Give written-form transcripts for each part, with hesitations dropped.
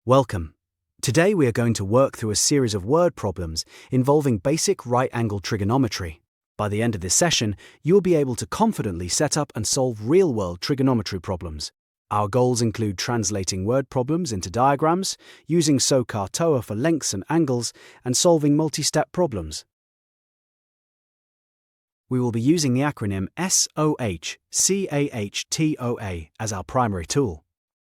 Welcome. Today we are going to work through a series of word problems involving basic right-angle trigonometry. By the end of this session, you will be able to confidently set up and solve real-world trigonometry problems. Our goals include translating word problems into diagrams, using SOHCAHTOA for lengths and angles, and solving multi-step problems. We will be using the acronym SOHCAHTOA as our primary tool.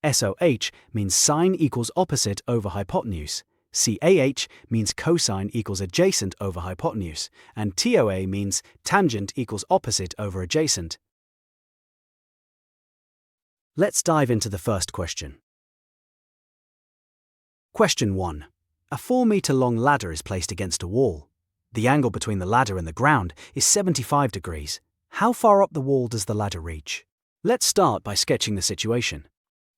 SOH means sine equals opposite over hypotenuse, CAH means cosine equals adjacent over hypotenuse, and TOA means tangent equals opposite over adjacent. Let's dive into the first question. Question 1. A 4-meter-long ladder is placed against a wall. The angle between the ladder and the ground is 75 degrees. How far up the wall does the ladder reach? Let's start by sketching the situation.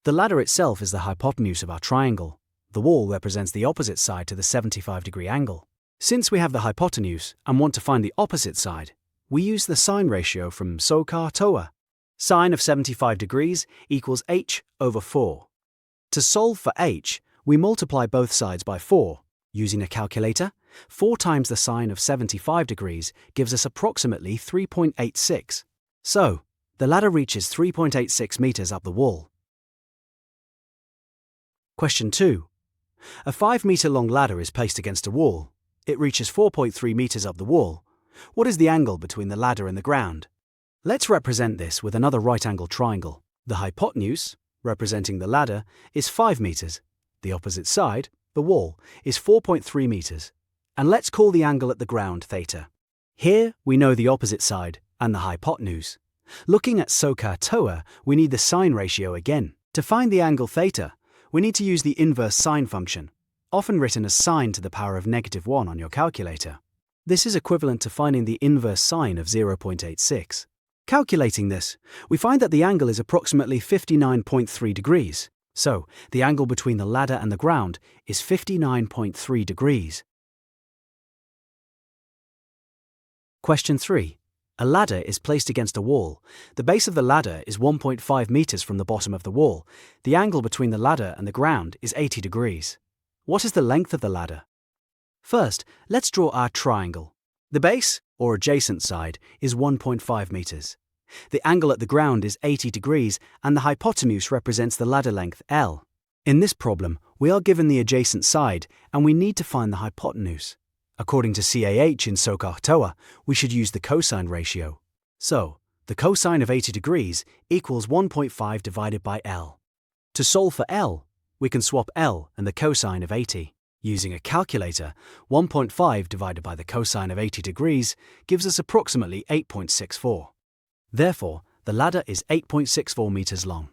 The ladder itself is the hypotenuse of our triangle. The wall represents the opposite side to the 75-degree angle. Since we have the hypotenuse and want to find the opposite side, we use the sine ratio from SOHCAHTOA. Sine of 75 degrees equals h over 4. To solve for h, we multiply both sides by 4. Using a calculator, 4 times the sine of 75 degrees gives us approximately 3.86. So, the ladder reaches 3.86 meters up the wall. Question 2. A 5-meter-long ladder is placed against a wall. It reaches 4.3 meters up the wall. What is the angle between the ladder and the ground? Let's represent this with another right-angled triangle. The hypotenuse, representing the ladder, is 5 meters. The opposite side, the wall, is 4.3 meters. And let's call the angle at the ground theta. Here, we know the opposite side and the hypotenuse. Looking at SOHCAHTOA, we need the sine ratio again. To find the angle theta, we need to use the inverse sine function, often written as sine to the power of -1 on your calculator. This is equivalent to finding the inverse sine of 0.86. Calculating this, we find that the angle is approximately 59.3 degrees. So, the angle between the ladder and the ground is 59.3 degrees. Question 3. A ladder is placed against a wall. The base of the ladder is 1.5 meters from the bottom of the wall. The angle between the ladder and the ground is 80 degrees. What is the length of the ladder? First, let's draw our triangle. The base, or adjacent side, is 1.5 meters. The angle at the ground is 80 degrees, and the hypotenuse represents the ladder length L. In this problem, we are given the adjacent side, and we need to find the hypotenuse. According to CAH in SOHCAHTOA, we should use the cosine ratio. So, the cosine of 80 degrees equals 1.5 divided by L. To solve for L, we can swap L and the cosine of 80. Using a calculator, 1.5 divided by the cosine of 80 degrees gives us approximately 8.64. Therefore, the ladder is 8.64 meters long.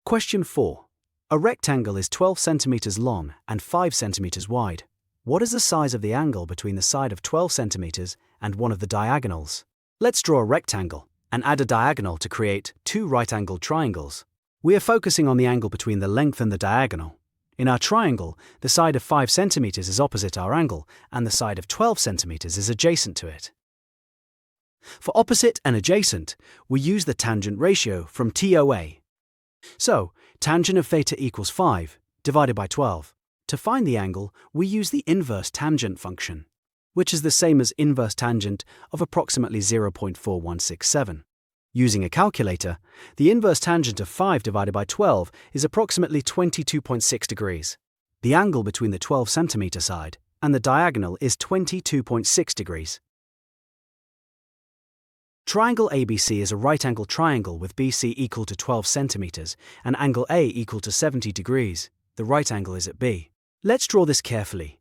Question 4. A rectangle is 12 centimeters long and 5 centimeters wide. What is the size of the angle between the side of 12 centimeters and one of the diagonals? Let's draw a rectangle and add a diagonal to create 2 right-angled triangles. We are focusing on the angle between the length and the diagonal. In our triangle, the side of 5 centimeters is opposite our angle and the side of 12 centimeters is adjacent to it. For opposite and adjacent, we use the tangent ratio from TOA. So, tangent of theta equals 5, divided by 12. To find the angle, we use the inverse tangent function, which is the same as inverse tangent of approximately 0.4167. Using a calculator, the inverse tangent of 5 divided by 12 is approximately 22.6 degrees. The angle between the 12 centimeter side and the diagonal is 22.6 degrees. Triangle ABC is a right-angled triangle with BC equal to 12 centimeters and angle A equal to 70 degrees. The right angle is at B. Let's draw this carefully.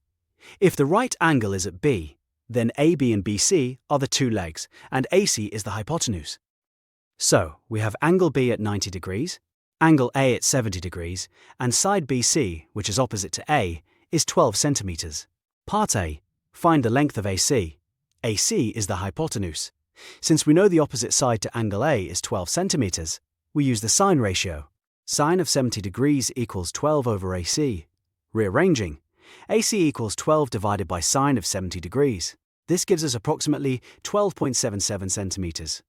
If the right angle is at B, then AB and BC are the 2 legs, and AC is the hypotenuse. So, we have angle B at 90 degrees, angle A at 70 degrees, and side BC, which is opposite to A, is 12 centimeters. Part A. Find the length of AC. AC is the hypotenuse. Since we know the opposite side to angle A is 12 centimeters, we use the sine ratio. Sine of 70 degrees equals 12 over AC. Rearranging, AC equals 12 divided by sine of 70 degrees. This gives us approximately 12.77 centimeters.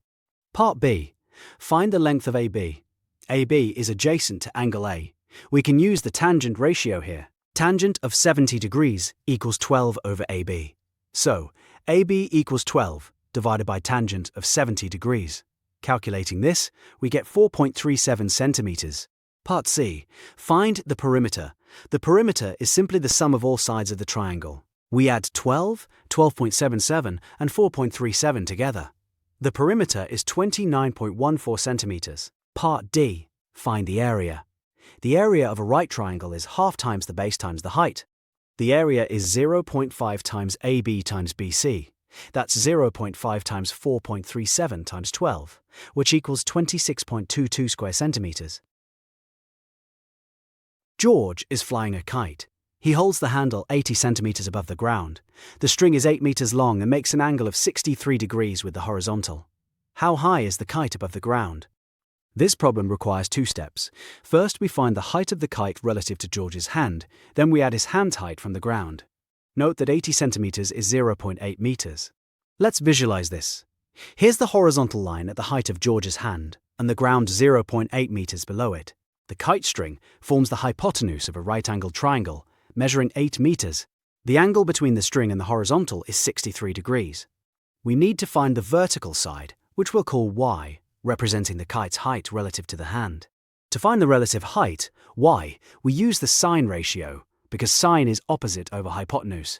Part B. Find the length of AB. AB is adjacent to angle A. We can use the tangent ratio here. Tangent of 70 degrees equals 12 over AB. So, AB equals 12 divided by tangent of 70 degrees. Calculating this, we get 4.37 centimeters. Part C. Find the perimeter. The perimeter is simply the sum of all sides of the triangle. We add 12, 12.77, and 4.37 together. The perimeter is 29.14 centimeters. Part D. Find the area. The area of a right triangle is half times the base times the height. The area is 0.5 times AB times BC. That's 0.5 times 4.37 times 12, which equals 26.22 square centimeters. George is flying a kite. He holds the handle 80 centimeters above the ground. The string is 8 meters long and makes an angle of 63 degrees with the horizontal. How high is the kite above the ground? This problem requires two steps. First, we find the height of the kite relative to George's hand, then we add his hand height from the ground. Note that 80 centimeters is 0.8 meters. Let's visualize this. Here's the horizontal line at the height of George's hand, and the ground 0.8 meters below it. The kite string forms the hypotenuse of a right-angled triangle, measuring 8 meters. The angle between the string and the horizontal is 63 degrees. We need to find the vertical side, which we'll call y, representing the kite's height relative to the hand. To find the relative height, y, we use the sine ratio, because sine is opposite over hypotenuse.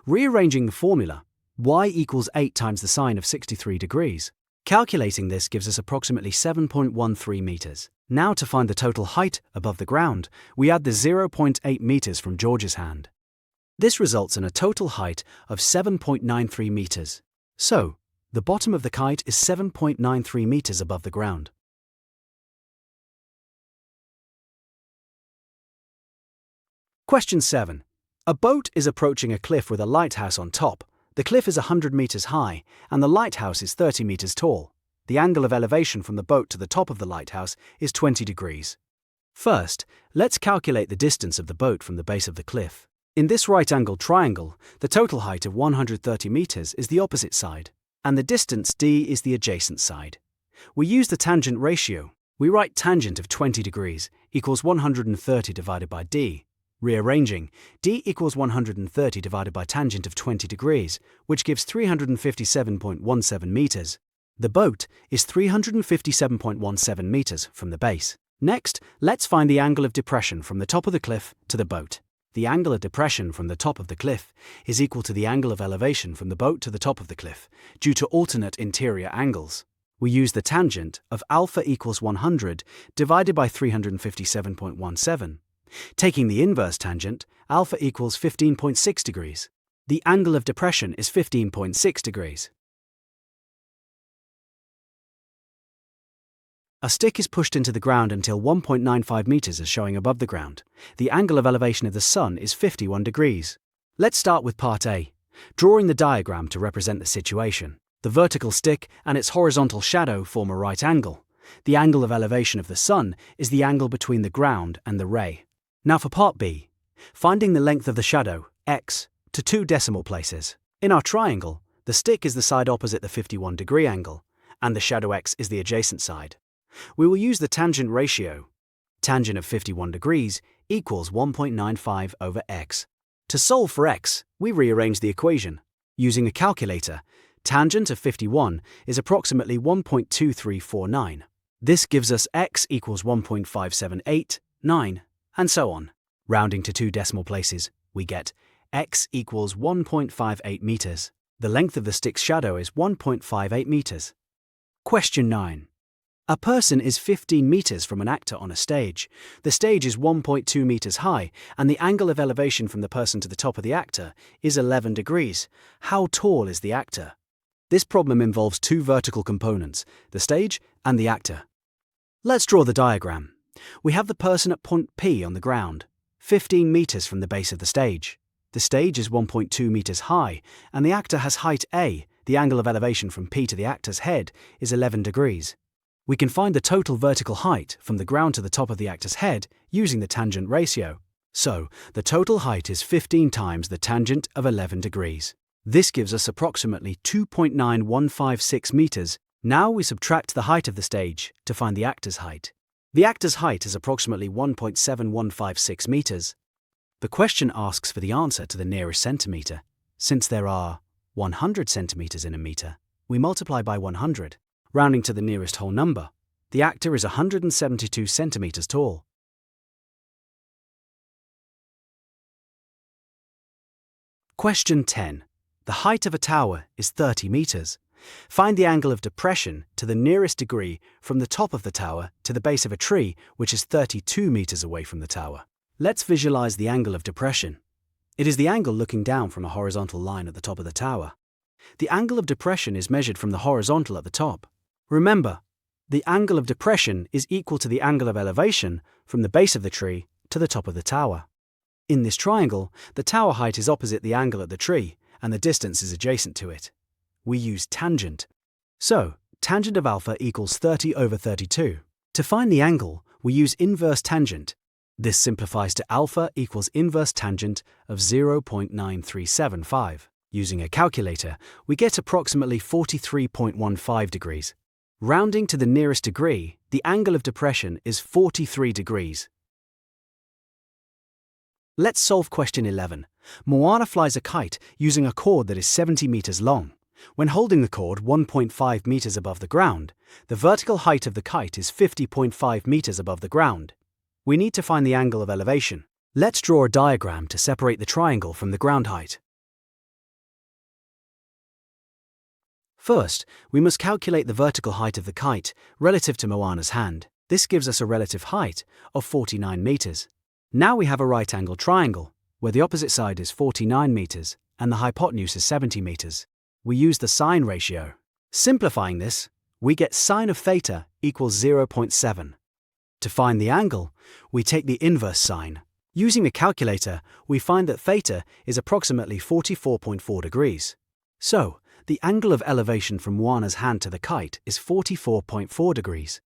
Rearranging the formula, y equals 8 times the sine of 63 degrees. Calculating this gives us approximately 7.13 meters. Now to find the total height above the ground, we add the 0.8 meters from George's hand. This results in a total height of 7.93 meters. So, the bottom of the kite is 7.93 meters above the ground. Question 7. A boat is approaching a cliff with a lighthouse on top. The cliff is 100 meters high, and the lighthouse is 30 meters tall. The angle of elevation from the boat to the top of the lighthouse is 20 degrees. First, let's calculate the distance of the boat from the base of the cliff. In this right-angled triangle, the total height of 130 meters is the opposite side, and the distance d is the adjacent side. We use the tangent ratio. We write tangent of 20 degrees equals 130 divided by d. Rearranging, d equals 130 divided by tangent of 20 degrees, which gives 357.17 meters. The boat is 357.17 meters from the base. Next, let's find the angle of depression from the top of the cliff to the boat. The angle of depression from the top of the cliff is equal to the angle of elevation from the boat to the top of the cliff, due to alternate interior angles. We use the tangent of alpha equals 100 divided by 357.17. Taking the inverse tangent, alpha equals 15.6 degrees. The angle of depression is 15.6 degrees. A stick is pushed into the ground until 1.95 meters is showing above the ground. The angle of elevation of the sun is 51 degrees. Let's start with part A, drawing the diagram to represent the situation. The vertical stick and its horizontal shadow form a right angle. The angle of elevation of the sun is the angle between the ground and the ray. Now for part B, finding the length of the shadow, x, to 2 decimal places. In our triangle, the stick is the side opposite the 51-degree angle, and the shadow x is the adjacent side. We will use the tangent ratio. Tangent of 51 degrees equals 1.95 over x. To solve for x, we rearrange the equation. Using a calculator, tangent of 51 is approximately 1.2349. This gives us x equals 1.5789, and so on. Rounding to 2 decimal places, we get x equals 1.58 meters. The length of the stick's shadow is 1.58 meters. Question 9. A person is 15 meters from an actor on a stage. The stage is 1.2 meters high, and the angle of elevation from the person to the top of the actor is 11 degrees. How tall is the actor? This problem involves 2 vertical components, the stage and the actor. Let's draw the diagram. We have the person at point P on the ground, 15 meters from the base of the stage. The stage is 1.2 meters high, and the actor has height A. The angle of elevation from P to the actor's head is 11 degrees. We can find the total vertical height from the ground to the top of the actor's head using the tangent ratio. So, the total height is 15 times the tangent of 11 degrees. This gives us approximately 2.9156 meters. Now we subtract the height of the stage to find the actor's height. The actor's height is approximately 1.7156 meters. The question asks for the answer to the nearest centimeter. Since there are 100 centimeters in a meter, we multiply by 100, rounding to the nearest whole number. The actor is 172 centimeters tall. Question 10. The height of a tower is 30 meters. Find the angle of depression to the nearest degree from the top of the tower to the base of a tree, which is 32 meters away from the tower. Let's visualize the angle of depression. It is the angle looking down from a horizontal line at the top of the tower. The angle of depression is measured from the horizontal at the top. Remember, the angle of depression is equal to the angle of elevation from the base of the tree to the top of the tower. In this triangle, the tower height is opposite the angle at the tree, and the distance is adjacent to it. We use tangent. So, tangent of alpha equals 30 over 32. To find the angle, we use inverse tangent. This simplifies to alpha equals inverse tangent of 0.9375. Using a calculator, we get approximately 43.15 degrees. Rounding to the nearest degree, the angle of depression is 43 degrees. Let's solve question 11. Moana flies a kite using a cord that is 70 meters long. When holding the cord 1.5 meters above the ground, the vertical height of the kite is 50.5 meters above the ground. We need to find the angle of elevation. Let's draw a diagram to separate the triangle from the ground height. First, we must calculate the vertical height of the kite relative to Moana's hand. This gives us a relative height of 49 meters. Now we have a right-angled triangle, where the opposite side is 49 meters and the hypotenuse is 70 meters. We use the sine ratio. Simplifying this, we get sine of theta equals 0.7. To find the angle, we take the inverse sine. Using the calculator, we find that theta is approximately 44.4 degrees. So, the angle of elevation from Moana's hand to the kite is 44.4 degrees.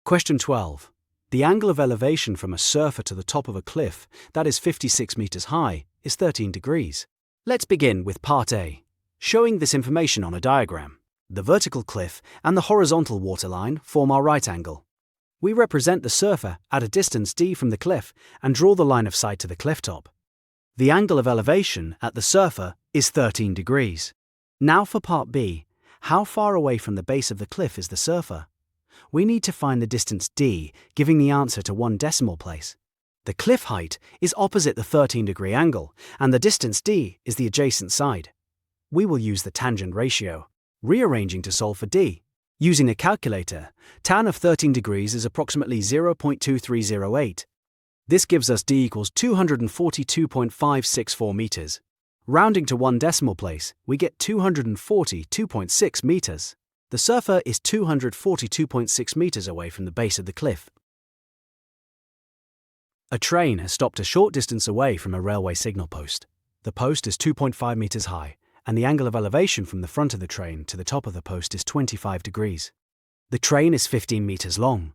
Question 12. The angle of elevation from a surfer to the top of a cliff that is 56 meters high is 13 degrees. Let's begin with part A, showing this information on a diagram. The vertical cliff and the horizontal waterline form our right angle. We represent the surfer at a distance d from the cliff and draw the line of sight to the cliff top. The angle of elevation at the surfer is 13 degrees. Now for part B, how far away from the base of the cliff is the surfer? We need to find the distance d, giving the answer to one decimal place. The cliff height is opposite the 13-degree angle, and the distance d is the adjacent side. We will use the tangent ratio, rearranging to solve for d. Using a calculator, tan of 13 degrees is approximately 0.2308. This gives us d equals 242.564 meters. Rounding to one decimal place, we get 242.6 meters. The surfer is 242.6 meters away from the base of the cliff. A train has stopped a short distance away from a railway signal post. The post is 2.5 meters high, and the angle of elevation from the front of the train to the top of the post is 25 degrees. The train is 15 meters long.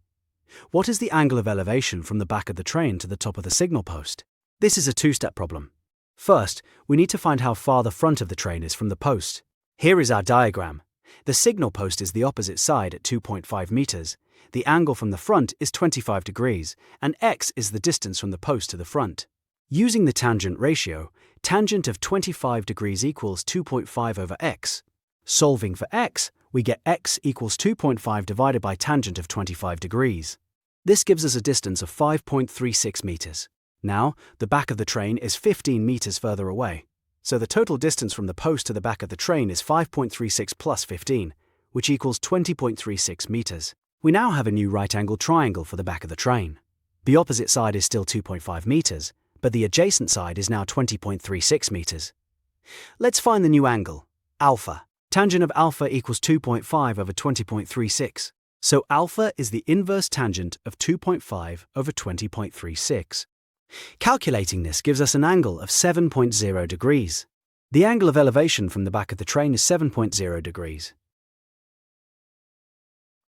What is the angle of elevation from the back of the train to the top of the signal post? This is a two-step problem. First, we need to find how far the front of the train is from the post. Here is our diagram. The signal post is the opposite side at 2.5 meters. The angle from the front is 25 degrees, and x is the distance from the post to the front. Using the tangent ratio, tangent of 25 degrees equals 2.5 over x. Solving for x, we get x equals 2.5 divided by tangent of 25 degrees. This gives us a distance of 5.36 meters. Now, the back of the train is 15 meters further away. So the total distance from the post to the back of the train is 5.36 plus 15, which equals 20.36 meters. We now have a new right-angled triangle for the back of the train. The opposite side is still 2.5 meters, but the adjacent side is now 20.36 meters. Let's find the new angle, alpha. Tangent of alpha equals 2.5 over 20.36. So alpha is the inverse tangent of 2.5 over 20.36. Calculating this gives us an angle of 7.0 degrees. The angle of elevation from the back of the train is 7.0 degrees.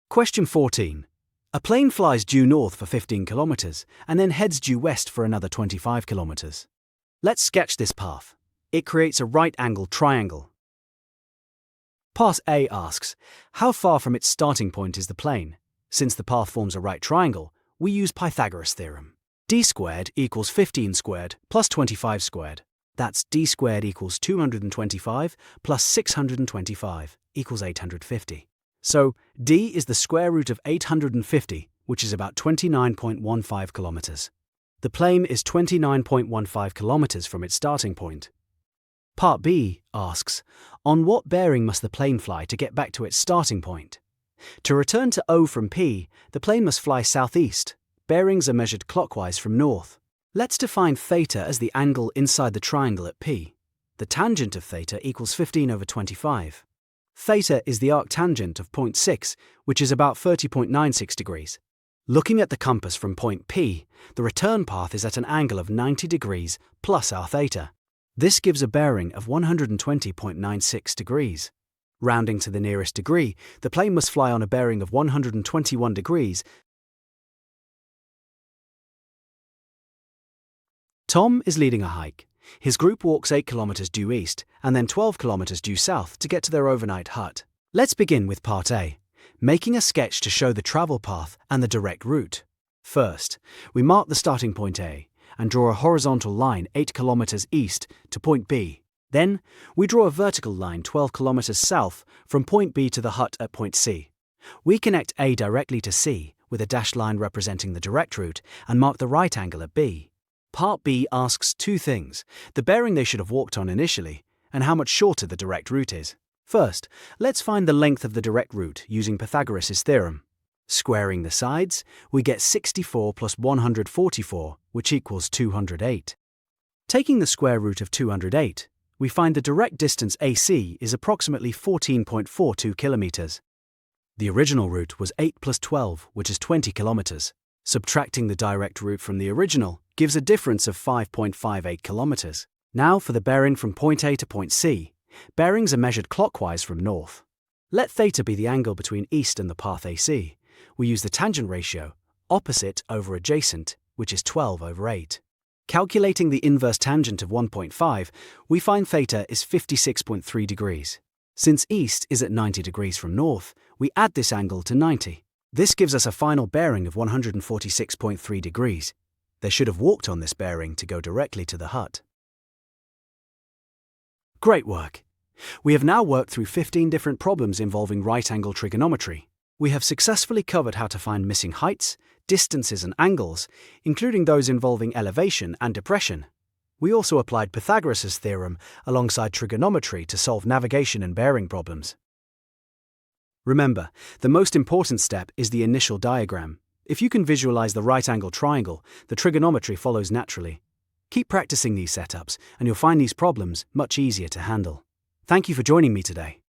Question 14. A plane flies due north for 15 kilometers and then heads due west for another 25 kilometers. Let's sketch this path. It creates a right-angled triangle. Part A asks, how far from its starting point is the plane? Since the path forms a right triangle, we use Pythagoras' theorem. D squared equals 15 squared plus 25 squared. That's d squared equals 225 plus 625 equals 850. So d is the square root of 850, which is about 29.15 kilometers. The plane is 29.15 kilometers from its starting point. Part B asks, on what bearing must the plane fly to get back to its starting point? To return to O from P, the plane must fly southeast. Bearings are measured clockwise from north. Let's define theta as the angle inside the triangle at P. The tangent of theta equals 15 over 25. Theta is the arctangent of point 6, which is about 30.96 degrees. Looking at the compass from point P, the return path is at an angle of 90 degrees plus our theta. This gives a bearing of 120.96 degrees. Rounding to the nearest degree, the plane must fly on a bearing of 121 degrees. Tom is leading a hike. His group walks 8 kilometers due east and then 12 kilometers due south to get to their overnight hut. Let's begin with Part A, making a sketch to show the travel path and the direct route. First, we mark the starting point A and draw a horizontal line 8 kilometers east to point B. Then, we draw a vertical line 12 kilometers south from point B to the hut at point C. We connect A directly to C with a dashed line representing the direct route and mark the right angle at B. Part B asks two things: the bearing they should have walked on initially, and how much shorter the direct route is. First, let's find the length of the direct route using Pythagoras' theorem. Squaring the sides, we get 64 plus 144, which equals 208. Taking the square root of 208, we find the direct distance AC is approximately 14.42 kilometers. The original route was 8 plus 12, which is 20 kilometers. Subtracting the direct route from the original gives a difference of 5.58 kilometers. Now for the bearing from point A to point C. Bearings are measured clockwise from north. Let theta be the angle between east and the path AC. We use the tangent ratio, opposite over adjacent, which is 12 over 8. Calculating the inverse tangent of 1.5, we find theta is 56.3 degrees. Since east is at 90 degrees from north, we add this angle to 90. This gives us a final bearing of 146.3 degrees. They should have walked on this bearing to go directly to the hut. Great work! We have now worked through 15 different problems involving right-angle trigonometry. We have successfully covered how to find missing heights, distances and angles, including those involving elevation and depression. We also applied Pythagoras' theorem alongside trigonometry to solve navigation and bearing problems. Remember, the most important step is the initial diagram. If you can visualize the right-angle triangle, the trigonometry follows naturally. Keep practicing these setups, and you'll find these problems much easier to handle. Thank you for joining me today.